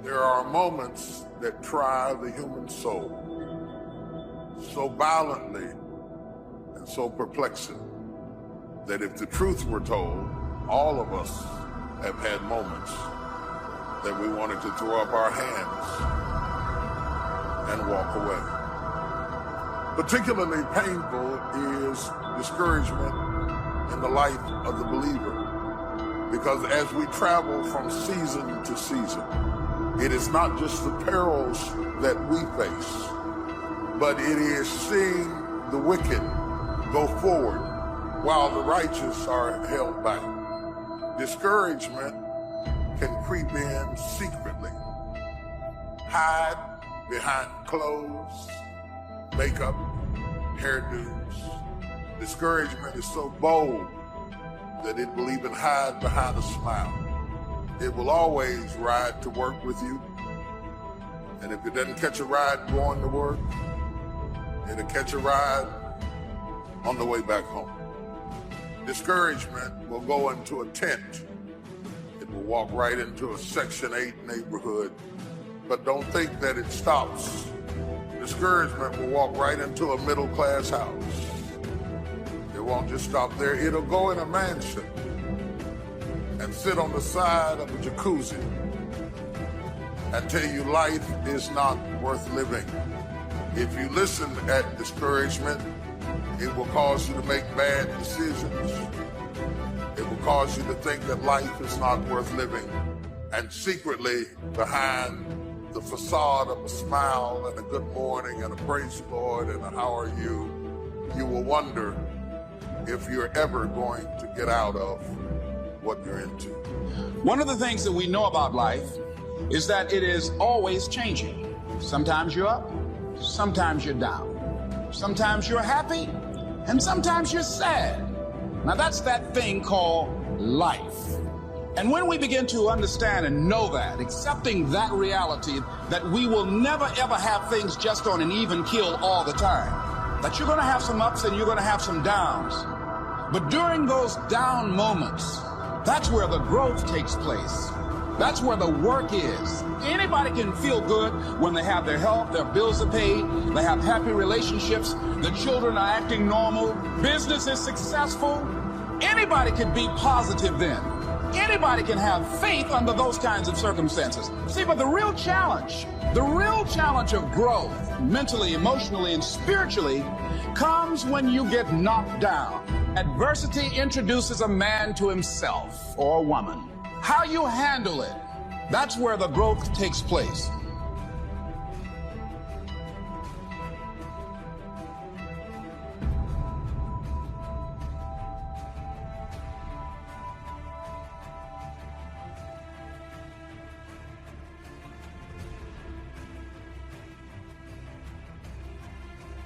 There are moments that try the human soul so violently and so perplexing that if the truth were told, all of us have had moments that we wanted to throw up our hands and walk away. Particularly painful is discouragement in the life of the believer, because as we travel from season to season, it is not just the perils that we face, but it is seeing the wicked go forward while the righteous are held back. Discouragement can creep in secretly, hide behind clothes, makeup, hairdos. Discouragement is so bold that it will even hide behind a smile. It will always ride to work with you. And if it doesn't catch a ride going to work, it'll catch a ride on the way back home. Discouragement will go into a tent. It will walk right into a Section 8 neighborhood. But don't think that it stops. Discouragement will walk right into a middle-class house. It won't just stop there. It'll go in a mansion and sit on the side of a jacuzzi and tell you life is not worth living. If you listen at discouragement, it will cause you to make bad decisions. It will cause you to think that life is not worth living. And secretly, behind the facade of a smile and a good morning and a praise the Lord and a how are you, you will wonder if you're ever going to get out of what you're into. One of the things that we know about life is that it is always changing. Sometimes you're up, sometimes you're down. Sometimes you're happy, and sometimes you're sad. Now that's that thing called life. And when we begin to understand and know that, accepting that reality, that we will never ever have things just on an even keel all the time, that you're going to have some ups and you're going to have some downs. But during those down moments, that's where the growth takes place. That's where the work is. Anybody can feel good when they have their health, their bills are paid, they have happy relationships, the children are acting normal, business is successful. Anybody can be positive then. Anybody can have faith under those kinds of circumstances. See, but the real challenge of growth, mentally, emotionally, and spiritually, comes when you get knocked down. Adversity introduces a man to himself or a woman. How you handle it, that's where the growth takes place.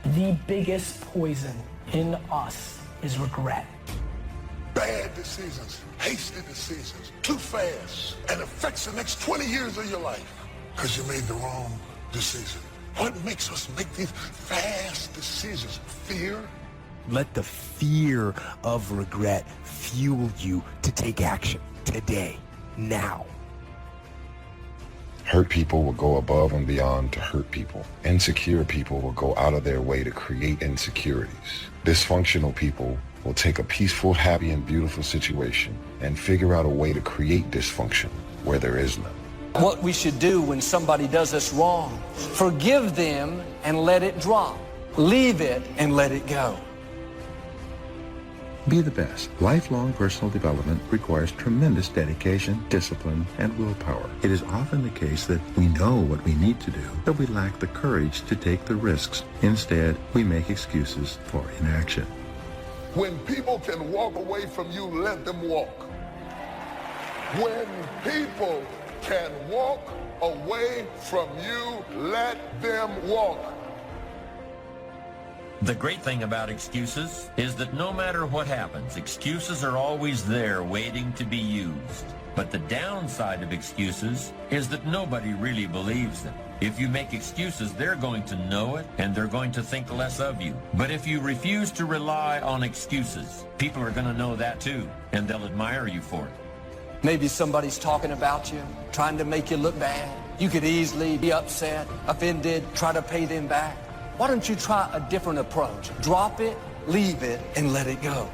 The biggest poison in us is regret. Bad decisions, hasty decisions, too fast, and affects the next 20 years of your life because you made the wrong decision. What makes us make these fast decisions? Fear? Let the fear of regret fuel you to take action today, now. Hurt people will go above and beyond to hurt people. Insecure people will go out of their way to create insecurities. Dysfunctional people will take a peaceful, happy, and beautiful situation and figure out a way to create dysfunction where there is none. What we should do when somebody does us wrong, forgive them and let it drop. Leave it and let it go. Be the best. Lifelong personal development requires tremendous dedication, discipline, and willpower. It is often the case that we know what we need to do, but we lack the courage to take the risks. Instead, we make excuses for inaction. When people can walk away from you, let them walk. When people can walk away from you, let them walk. The great thing about excuses is that no matter what happens, excuses are always there waiting to be used. But the downside of excuses is that nobody really believes them. If you make excuses, they're going to know it and they're going to think less of you. But if you refuse to rely on excuses, people are going to know that too, and they'll admire you for it. Maybe somebody's talking about you, trying to make you look bad. You could easily be upset, offended, try to pay them back. Why don't you try a different approach? Drop it, leave it, and let it go.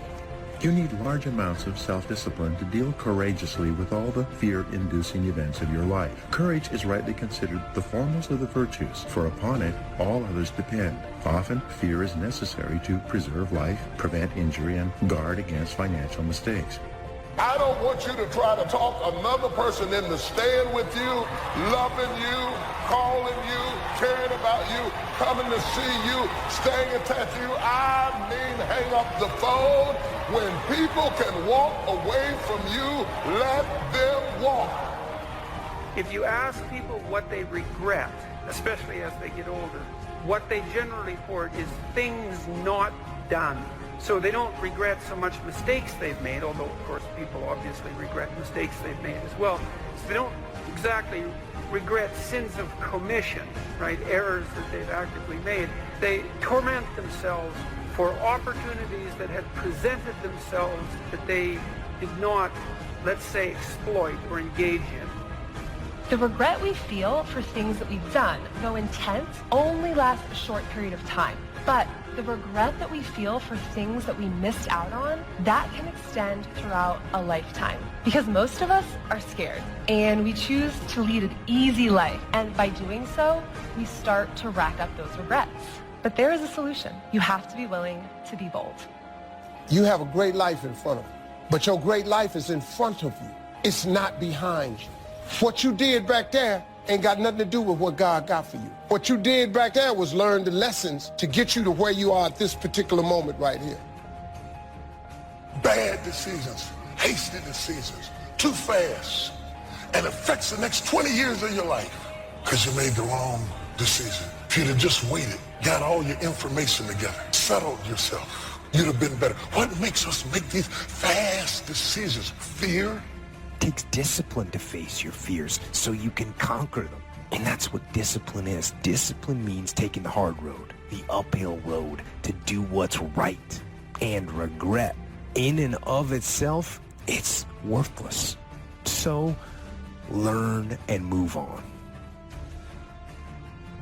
You need large amounts of self-discipline to deal courageously with all the fear-inducing events of your life. Courage is rightly considered the foremost of the virtues, for upon it all others depend. Often, fear is necessary to preserve life, prevent injury, and guard against financial mistakes. I don't want you to try to talk another person into staying with you, loving you, calling you, caring about you, coming to see you, staying attached to you. I mean, hang up the phone. When people can walk away from you, let them walk. If you ask people what they regret, especially as they get older, what they generally report is things not done. So they don't regret so much mistakes they've made, although of course people obviously regret mistakes they've made as well. So they don't exactly regret sins of commission, right? Errors that they've actively made. They torment themselves for opportunities that had presented themselves that they did not, let's say, exploit or engage in. The regret we feel for things that we've done, though intense, only lasts a short period of time. But the regret that we feel for things that we missed out on, that can extend throughout a lifetime. Because most of us are scared, and we choose to lead an easy life. And by doing so, we start to rack up those regrets. But there is a solution. You have to be willing to be bold. You have a great life in front of you, but your great life is in front of you. It's not behind you. What you did back there ain't got nothing to do with what God got for you. What you did back there was learn the lessons to get you to where you are at this particular moment right here. Bad decisions, hasty decisions, too fast, and affects the next 20 years of your life because you made the wrong decision. If you'd have just waited, got all your information together, settled yourself, you'd have been better. What makes us make these fast decisions? Fear? It takes discipline to face your fears so you can conquer them. And that's what discipline is. Discipline means taking the hard road, the uphill road, to do what's right. And regret, in and of itself, it's worthless. So, learn and move on.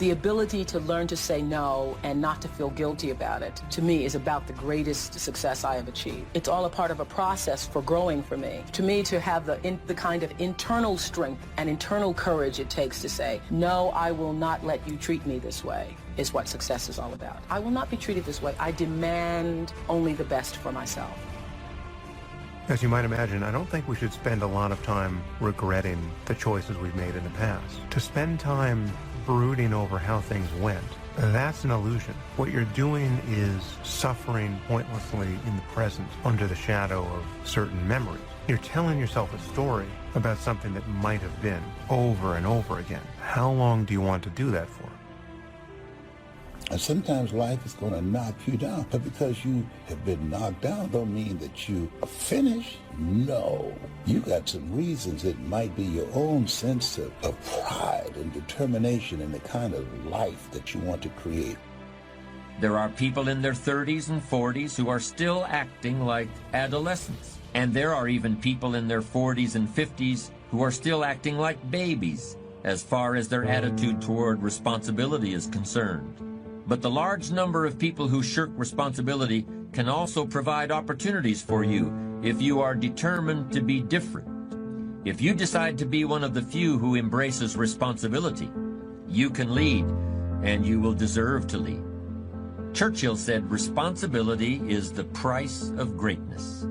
The ability to learn to say no and not to feel guilty about it, to me, is about the greatest success I have achieved. It's all a part of a process for growing for me. To me, to have the kind of internal strength and internal courage it takes to say, no, I will not let you treat me this way, is what success is all about. I will not be treated this way. I demand only the best for myself. As you might imagine, I don't think we should spend a lot of time regretting the choices we've made in the past. To spend time brooding over how things went, that's an illusion. What you're doing is suffering pointlessly in the present under the shadow of certain memories. You're telling yourself a story about something that might have been over and over again. How long do you want to do that for? And sometimes life is going to knock you down. But because you have been knocked down don't mean that you are finished. No. You got some reasons. It might be your own sense of pride and determination in the kind of life that you want to create. There are people in their 30s and 40s who are still acting like adolescents. And there are even people in their 40s and 50s who are still acting like babies as far as their attitude toward responsibility is concerned. But the large number of people who shirk responsibility can also provide opportunities for you if you are determined to be different. If you decide to be one of the few who embraces responsibility, you can lead, and you will deserve to lead. Churchill said responsibility is the price of greatness.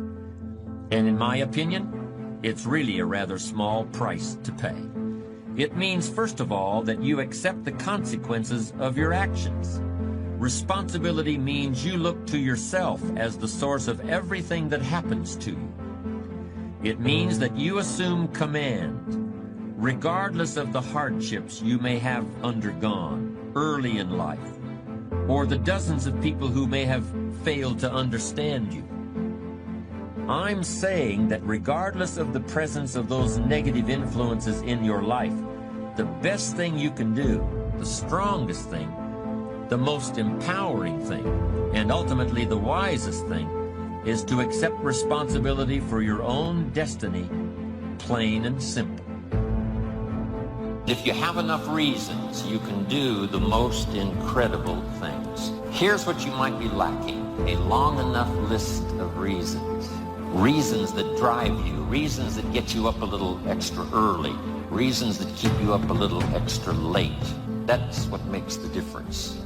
And in my opinion, it's really a rather small price to pay. It means, first of all, that you accept the consequences of your actions. Responsibility means you look to yourself as the source of everything that happens to you. It means that you assume command, regardless of the hardships you may have undergone early in life, or the dozens of people who may have failed to understand you. I'm saying that regardless of the presence of those negative influences in your life, the best thing you can do, the strongest thing, the most empowering thing, and ultimately the wisest thing, is to accept responsibility for your own destiny plain and simple. If you have enough reasons, you can do the most incredible things. Here's what you might be lacking: a long enough list of reasons. Reasons that drive you, reasons that get you up a little extra early, reasons that keep you up a little extra late. That's what makes the difference.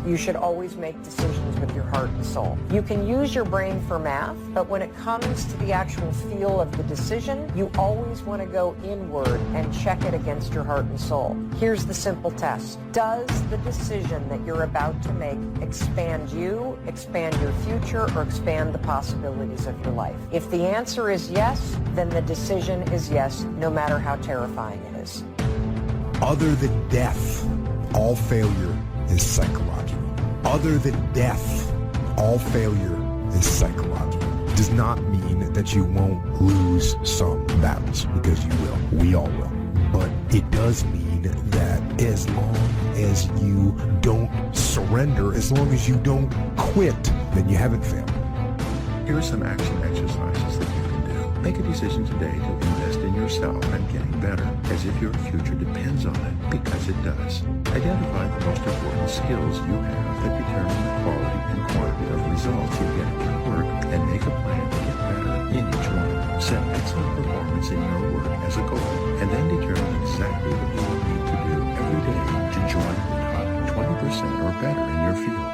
You should always make decisions with your heart and soul. You can use your brain for math, but when it comes to the actual feel of the decision, you always want to go inward and check it against your heart and soul. Here's the simple test. Does the decision that you're about to make expand you, expand your future, or expand the possibilities of your life? If the answer is yes, then the decision is yes, no matter how terrifying it is. Other than death, all failure is psychological. Other than death, all failure is psychological. It does not mean that you won't lose some battles, because you will. We all will. But it does mean that as long as you don't surrender, as long as you don't quit, then you haven't failed. Here are some action exercises that you can do. Make a decision today to invest in yourself and getting better, as if your future depends on it, because it does. Identify the most important skills you have that determine the quality and quantity of results you get at your work, and make a plan to get better in each one. Set excellent performance in your work as a goal, and then determine exactly what you will need to do every day to join the top 20% or better in your field.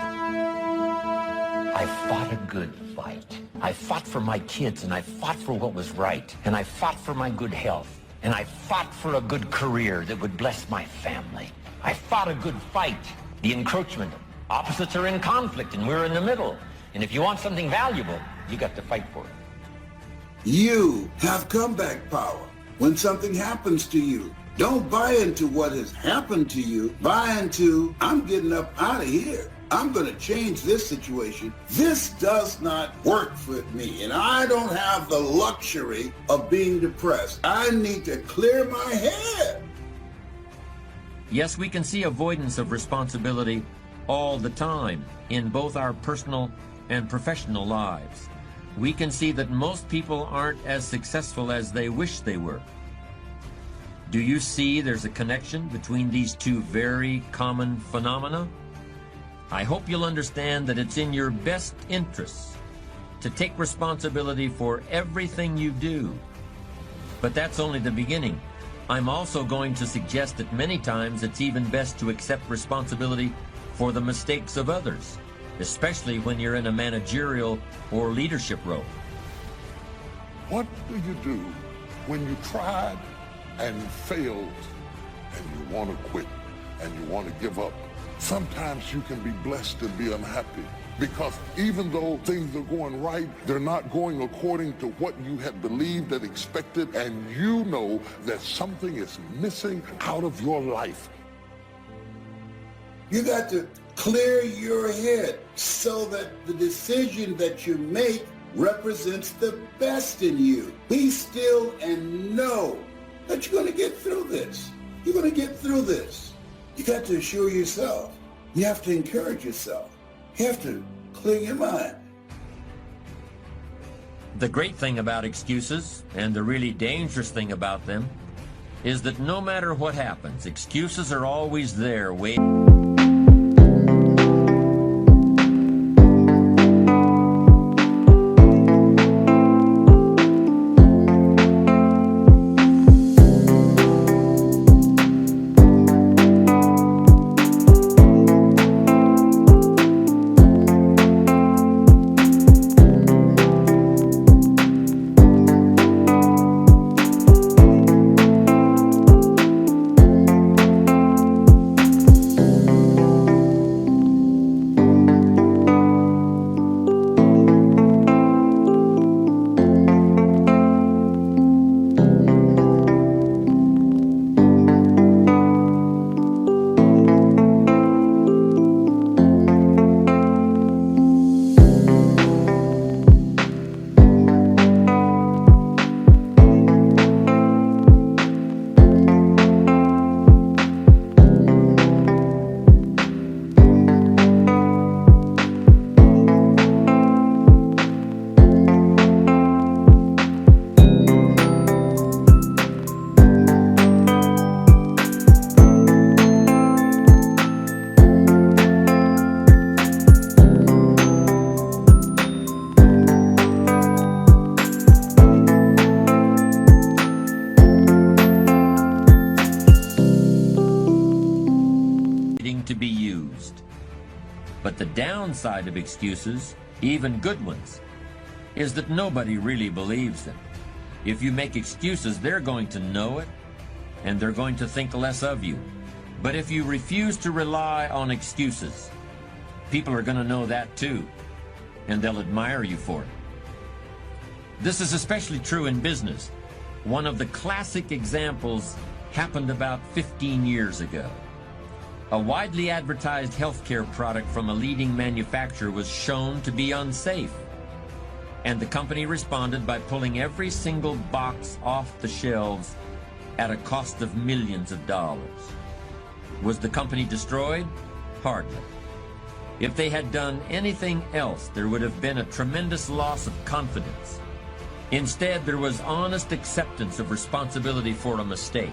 I fought a good fight. I fought for my kids, and I fought for what was right, and I fought for my good health, and I fought for a good career that would bless my family. I fought a good fight. The encroachment. Opposites are in conflict, and we're in the middle. And if you want something valuable, you got to fight for it. You have comeback power when something happens to you. Don't buy into what has happened to you. Buy into, I'm getting up out of here. I'm going to change this situation. This does not work for me, and I don't have the luxury of being depressed. I need to clear my head. Yes, we can see avoidance of responsibility all the time in both our personal and professional lives. We can see that most people aren't as successful as they wish they were. Do you see there's a connection between these two very common phenomena? I hope you'll understand that it's in your best interests to take responsibility for everything you do. But that's only the beginning. I'm also going to suggest that many times it's even best to accept responsibility for the mistakes of others, especially when you're in a managerial or leadership role. What do you do when you tried and failed and you want to quit and you want to give up? Sometimes you can be blessed and be unhappy, because even though things are going right, they're not going according to what you had believed and expected, and you know that something is missing out of your life. You got to clear your head so that the decision that you make represents the best in you. Be still and know that you're going to get through this. You're going to get through this. You got to assure yourself. You have to encourage yourself. You have to clear your mind. The great thing about excuses, and the really dangerous thing about them, is that no matter what happens, excuses are always there waiting. But the downside of excuses, even good ones, is that nobody really believes them. If you make excuses, they're going to know it, and they're going to think less of you. But if you refuse to rely on excuses, people are going to know that too, and they'll admire you for it. This is especially true in business. One of the classic examples happened about 15 years ago. A widely advertised healthcare product from a leading manufacturer was shown to be unsafe, and the company responded by pulling every single box off the shelves at a cost of millions of dollars. Was the company destroyed? Hardly. If they had done anything else, there would have been a tremendous loss of confidence. Instead, there was honest acceptance of responsibility for a mistake.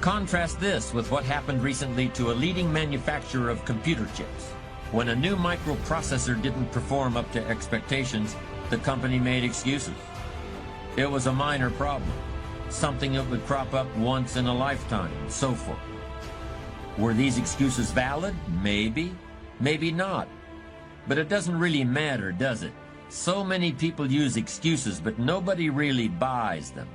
Contrast this with what happened recently to a leading manufacturer of computer chips. When a new microprocessor didn't perform up to expectations, the company made excuses. It was a minor problem, something that would crop up once in a lifetime, and so forth. Were these excuses valid? Maybe, maybe not. But it doesn't really matter, does it? So many people use excuses, but nobody really buys them.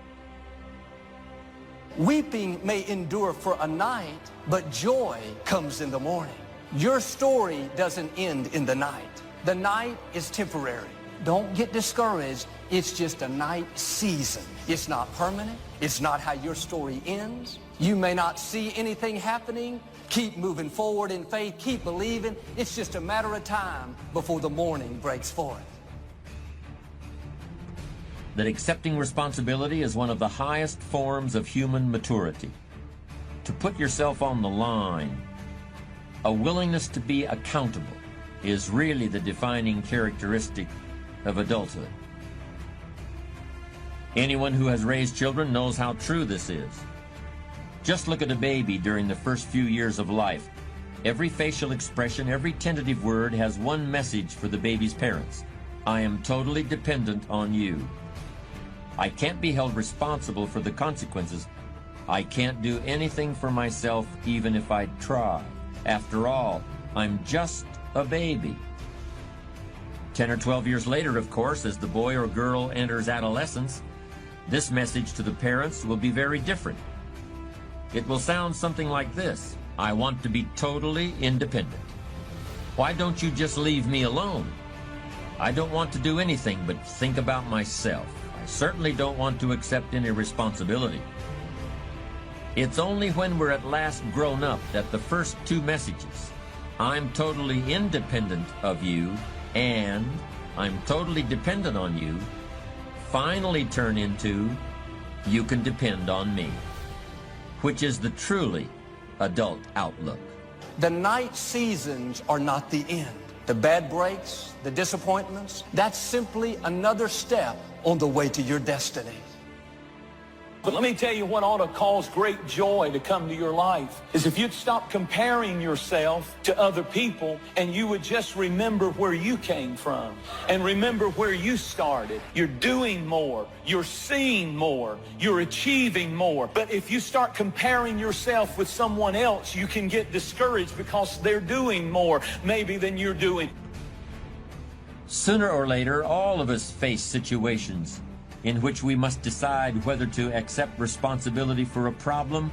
Weeping may endure for a night, but joy comes in the morning. Your story doesn't end in the night. The night is temporary. Don't get discouraged. It's just a night season. It's not permanent. It's not how your story ends. You may not see anything happening. Keep moving forward in faith. Keep believing. It's just a matter of time before the morning breaks forth. That accepting responsibility is one of the highest forms of human maturity. To put yourself on the line, a willingness to be accountable, is really the defining characteristic of adulthood. Anyone who has raised children knows how true this is. Just look at a baby during the first few years of life. Every facial expression, every tentative word has one message for the baby's parents. I am totally dependent on you. I can't be held responsible for the consequences. I can't do anything for myself even if I try. After all, I'm just a baby. 10 or 12 years later, of course, as the boy or girl enters adolescence, this message to the parents will be very different. It will sound something like this: I want to be totally independent. Why don't you just leave me alone? I don't want to do anything but think about myself. I certainly don't want to accept any responsibility. It's only when we're at last grown up that the first two messages, I'm totally independent of you and I'm totally dependent on you, finally turn into you can depend on me, which is the truly adult outlook. The night seasons are not the end. The bad breaks, the disappointments, that's simply another step on the way to your destiny. But let me tell you what ought to cause great joy to come to your life is if you'd stop comparing yourself to other people and you would just remember where you came from and remember where you started. You're doing more. You're seeing more. You're achieving more. But if you start comparing yourself with someone else, you can get discouraged because they're doing more maybe than you're doing. Sooner or later, all of us face situations in which we must decide whether to accept responsibility for a problem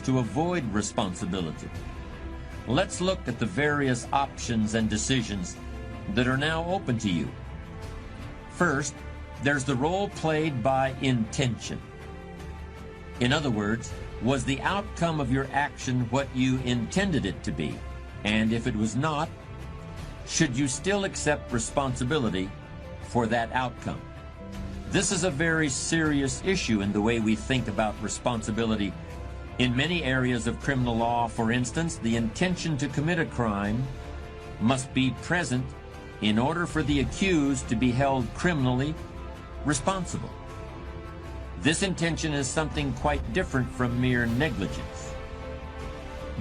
to avoid responsibility. let's look at the various options and decisions that are now open to you. First, there's the role played by intention. In other words, was the outcome of your action what you intended it to be? And if it was not, should you still accept responsibility for that outcome? This is a very serious issue in the way we think about responsibility. In many areas of criminal law, for instance, the intention to commit a crime must be present in order for the accused to be held criminally responsible. This intention is something quite different from mere negligence.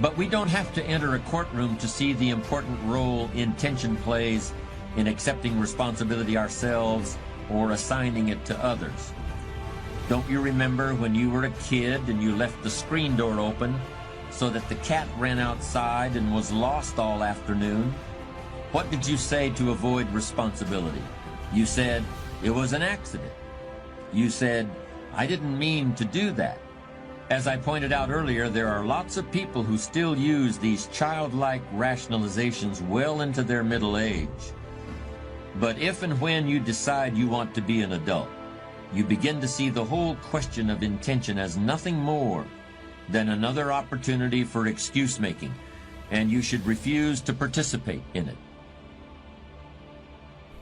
But we don't have to enter a courtroom to see the important role intention plays in accepting responsibility ourselves or assigning it to others. Don't you remember when you were a kid and you left the screen door open so that the cat ran outside and was lost all afternoon? What did you say to avoid responsibility? You said, it was an accident. You said, I didn't mean to do that. As I pointed out earlier, there are lots of people who still use these childlike rationalizations well into their middle age. But if and when you decide you want to be an adult, you begin to see the whole question of intention as nothing more than another opportunity for excuse making, and you should refuse to participate in it.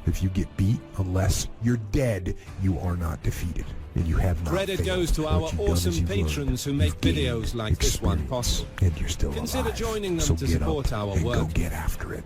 If you get beat, unless you're dead, you are not defeated. And you have not Credit failed. goes to What our you've done is awesome you've learned. patrons who make You've gained videos like this one experience, possible. and you're still Consider alive. joining them So to get support up our and work. go get after it.